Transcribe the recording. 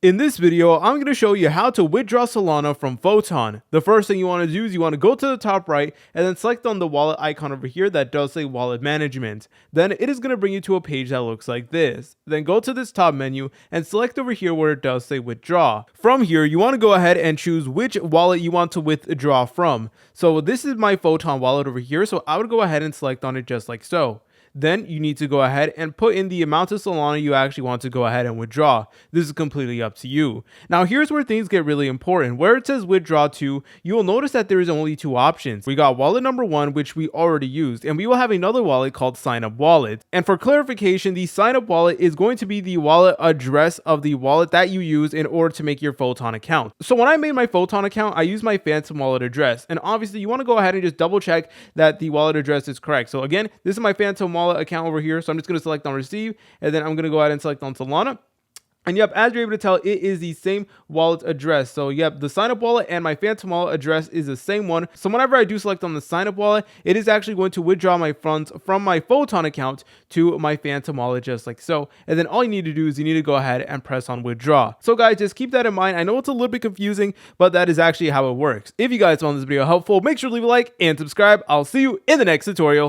In this video, I'm going to show you how to withdraw Solana from Photon. The first thing you want to do is you want to go to the top right and then select on the wallet icon over here that does say wallet management. Then it is going to bring you to a page that looks like this. Then go to this top menu and select over here where it does say withdraw. From here, you want to go ahead and choose which wallet you want to withdraw from. So this is my Photon wallet over here, so I would go ahead and select on it just like so. Then you need to go ahead and put in the amount of Solana you actually want to go ahead and withdraw. This is completely up to you. Now here's where things get really important. Where it says withdraw to, you will notice that there is only two options. We got wallet number one, which we already used, and we will have another wallet called sign up wallet. And for clarification, the sign up wallet is going to be the wallet address of the wallet that you use in order to make your Photon account. So when I made my Photon account, I used my Phantom wallet address, and obviously you want to go ahead and just double check that the wallet address is correct. So again, this is my Phantom wallet account over here, so I'm just going to select on receive, and then I'm going to go ahead and select on Solana. And yep, as you're able to tell, it is the same wallet address. So yep, the sign up wallet and my Phantom wallet address is the same one. So whenever I do select on the sign up wallet, it is actually going to withdraw my funds from my Photon account to my Phantom wallet just like so. And then all you need to do is you need to go ahead and press on withdraw. So guys, just keep that in mind. I know it's a little bit confusing, but that is actually how it works. If you guys found this video helpful, make sure to leave a like and subscribe. I'll see you in the next tutorial.